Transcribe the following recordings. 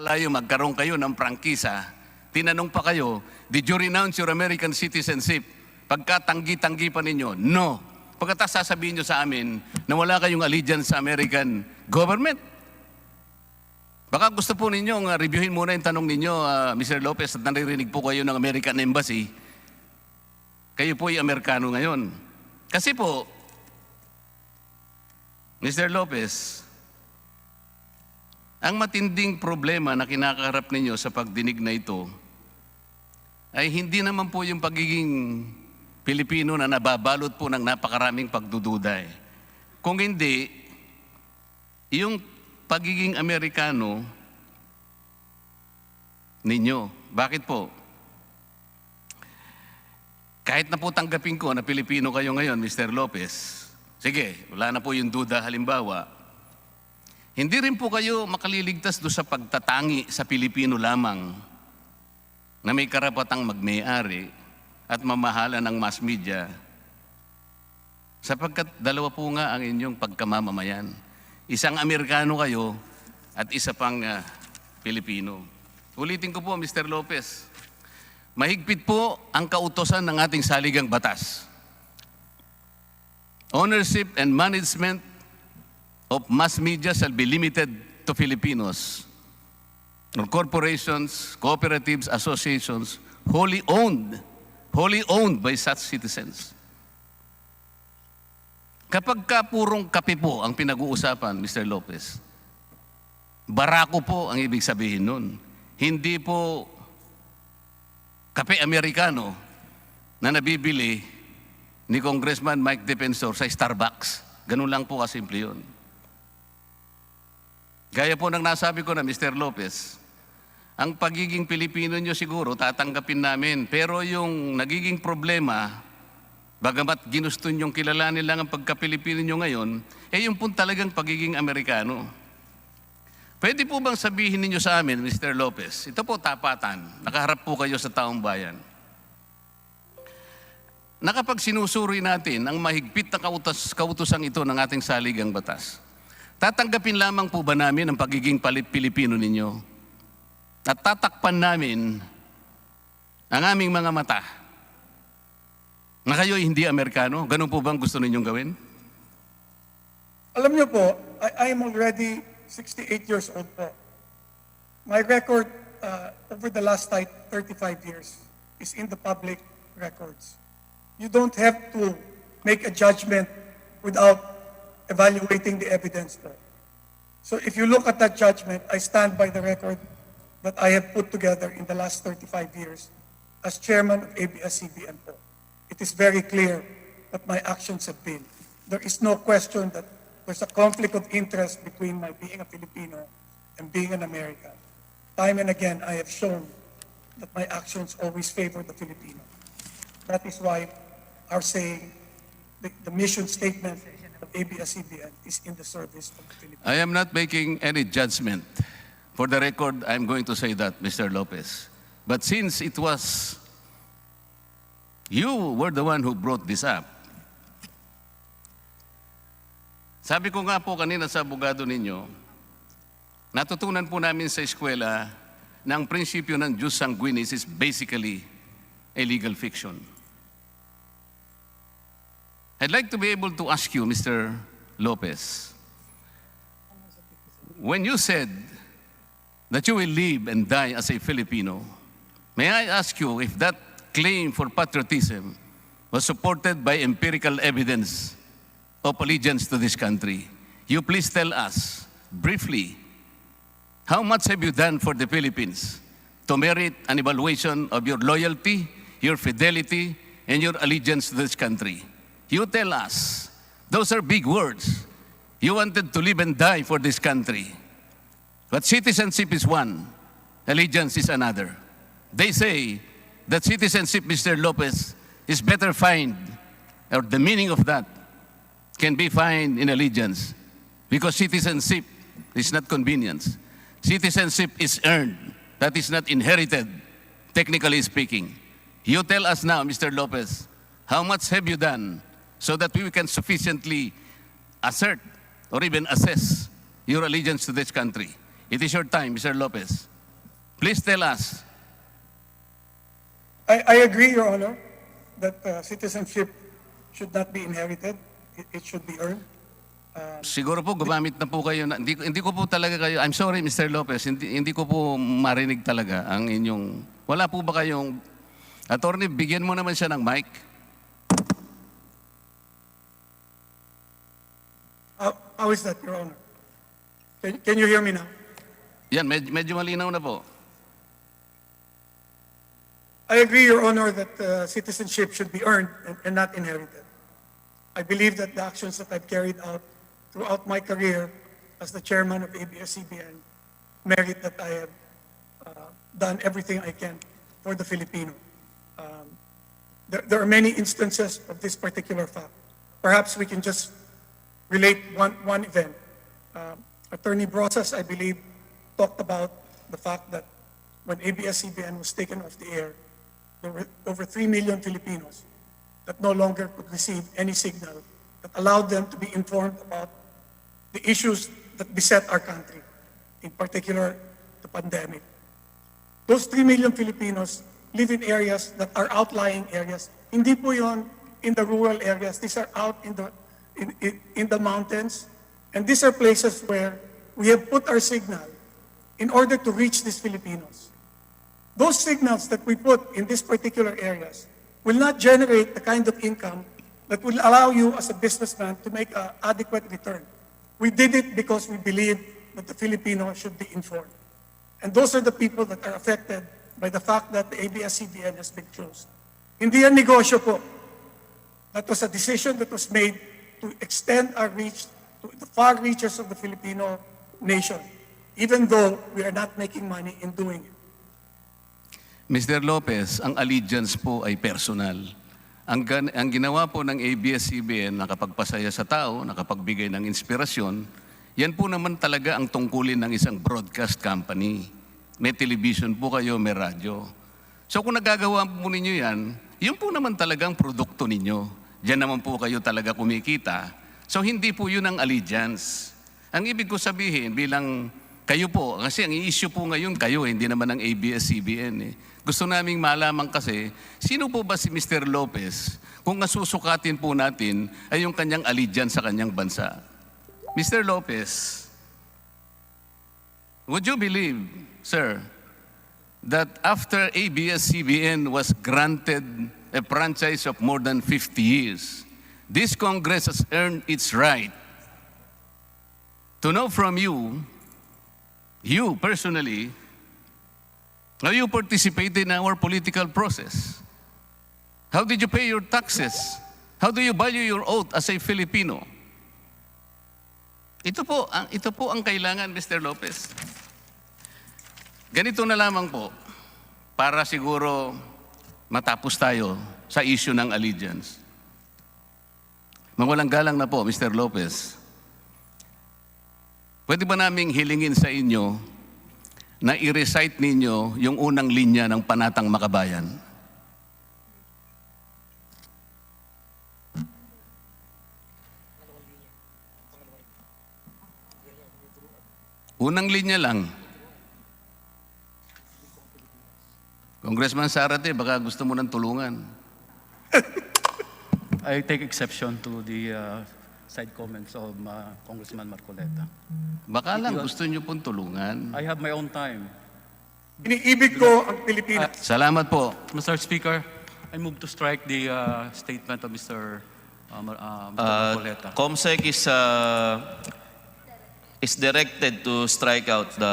Layo magkaroon kayo ng prangkisa, tinanong pa kayo, did you renounce your American citizenship? Pagka tanggi-tanggi pa ninyo, no. Pagkatapos sasabihin nyo sa amin na wala kayong allegiance sa American government. Baka gusto po ninyong reviewin muna yung tanong ninyo, Mr. Lopez, at naririnig po kayo ng American Embassy. Kayo po ay Amerikano ngayon. Kasi po, Mr. Lopez, ang matinding problema na kinakaharap ninyo sa pagdinig na ito ay hindi naman po yung pagiging Pilipino na nababalot po ng napakaraming pagdududa. Kung hindi, yung pagiging Amerikano ninyo. Bakit po? Kahit na po tanggapin ko na Pilipino kayo ngayon, Mr. Lopez, sige, wala na po yung duda halimbawa, hindi rin po kayo makaliligtas doon sa pagtatangi sa Pilipino lamang na may karapatang magmay-ari at mamahala ng mass media sapagkat dalawa po nga ang inyong pagkamamamayan. Isang Amerikano kayo at isa pang Pilipino. Ulitin ko po, Mr. Lopez, mahigpit po ang kautosan ng ating saligang batas. Ownership and management of mass media shall be limited to Filipinos, or corporations, cooperatives, associations, wholly owned by such citizens. Kapag ka purong kape po ang pinag-uusapan, Mr. Lopez, barako po ang ibig sabihin nun. Hindi po kape Amerikano na nabibili ni Congressman Mike Defensor sa Starbucks. Ganun lang po kasimple yun. Gaya po ng nasabi ko na, Mr. Lopez, ang pagiging Pilipino nyo siguro tatanggapin namin. Pero yung nagiging problema, bagamat ginusto nyong kilalanin lang ang pagka-Pilipino nyo ngayon, yung po talagang pagiging Amerikano. Pwede po bang sabihin ninyo sa amin, Mr. Lopez, ito po tapatan, nakaharap po kayo sa taong bayan, na kapag sinusuri natin ang mahigpit na kautusang ito ng ating saligang batas, tatanggapin lamang po ba namin ang pagiging Pilipino ninyo? At tatakpan namin ang aming mga mata na kayo hindi Amerikano? Ganun po bang gusto ninyong gawin? Alam niyo po, I am already 68 years old po. My record over the last 35 years is in the public records. You don't have to make a judgment without evaluating the evidence po. So if you look at that judgment, I stand by the record that I have put together in the last 35 years as chairman of ABS-CBN po. It is very clear that my actions have been. There is no question that there's a conflict of interest between my being a Filipino and being an American. Time and again, I have shown that my actions always favor the Filipino. That is why our saying, the mission statement of ABS-CBN is in the service of the Philippines. I am not making any judgment. For the record, I'm going to say that, Mr. Lopez. But since it was, you were the one who brought this up. Sabi ko nga po kanina sa abogado ninyo, natutunan po namin sa eskwela na ang prinsipyo ng jus sanguinis is basically a legal fiction. I'd like to be able to ask you, Mr. Lopez, when you said that you will live and die as a Filipino, may I ask you if that claim for patriotism was supported by empirical evidence of allegiance to this country? You please tell us briefly, how much have you done for the Philippines to merit an evaluation of your loyalty, your fidelity, and your allegiance to this country? You tell us. Those are big words. You wanted to live and die for this country. But citizenship is one, allegiance is another. They say that citizenship, Mr. Lopez, is better found, or the meaning of that can be found in allegiance. Because citizenship is not convenience. Citizenship is earned. That is not inherited, technically speaking. You tell us now, Mr. Lopez, how much have you done so that we can sufficiently assert or even assess your allegiance to this country? It is your time, Mr. Lopez. Please tell us. I agree, Your Honor, that citizenship should not be inherited. It should be earned. Siguro po gumamit na po kayo. Hindi ko po talaga kayo, I'm sorry Mr. Lopez, hindi ko po marinig talaga ang inyong, wala po ba kayong, attorney, bigyan mo naman siya ng mic. How is that, Your Honor? Can you hear me now? Yan, medyo malinaw na po. I agree, Your Honor, that citizenship should be earned and not inherited. I believe that the actions that I've carried out throughout my career as the chairman of ABS-CBN merit that I have done everything I can for the Filipino. There are many instances of this particular fact. Perhaps we can just relate one event. Attorney Brosas, I believe, talked about the fact that when ABS-CBN was taken off the air, there were over 3 million Filipinos that no longer could receive any signal that allowed them to be informed about the issues that beset our country, in particular the pandemic. Those 3 million Filipinos live in areas that are outlying areas. Hindi po yon in the rural areas. These are out in the mountains. And these are places where we have put our signal in order to reach these Filipinos. Those signals that we put in these particular areas will not generate the kind of income that will allow you as a businessman to make an adequate return. We did it because we believe that the Filipino should be informed. And those are the people that are affected by the fact that the ABS-CBN has been closed. Hindi yan negosyo po. That was a decision that was made to extend our reach to the far reaches of the Filipino nation, even though we are not making money in doing it. Mr. Lopez, ang allegiance po ay personal. Ang ginawa po ng ABS-CBN, nakapagpasaya sa tao, nakapagbigay ng inspirasyon, yan po naman talaga ang tungkulin ng isang broadcast company. May television po kayo, may radyo. So kung nagagawa po ninyo yan, yun po naman talagang produkto ninyo. Diyan naman po kayo talaga kumikita. So hindi po yun ang allegiance. Ang ibig ko sabihin bilang kayo po, kasi ang i-issue po ngayon kayo, hindi naman ang ABS-CBN. Gusto naming malaman kasi, sino po ba si Mr. Lopez kung nasusukatin po natin ay yung kanyang allegiance sa kanyang bansa? Mr. Lopez, would you believe, sir, that after ABS-CBN was granted a franchise of more than 50 years, this Congress has earned its right to know from you personally, how you participated in our political process. How did you pay your taxes? How do you value your oath as a Filipino? Ito po ang kailangan, Mr. Lopez. Ganito na lamang po, para siguro matapos tayo sa issue ng allegiance. Mawalang galang na po, Mr. Lopez. Pwede ba naming hilingin sa inyo na i-recite ninyo yung unang linya ng Panatang Makabayan? Unang linya lang. Congressman Zarate, baka gusto mo ng tulungan. I take exception to the side comments of Congressman Marcoleta. Baka lang gusto nyo pong tulungan. I have my own time. Iniibig ko ang Pilipinas. Salamat po. Mr. Speaker, I move to strike the statement of Mr. Marcoleta. COMSEC is directed to strike out the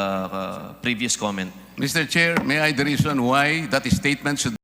previous comment. Mr. Chair, may I the reason why that statement should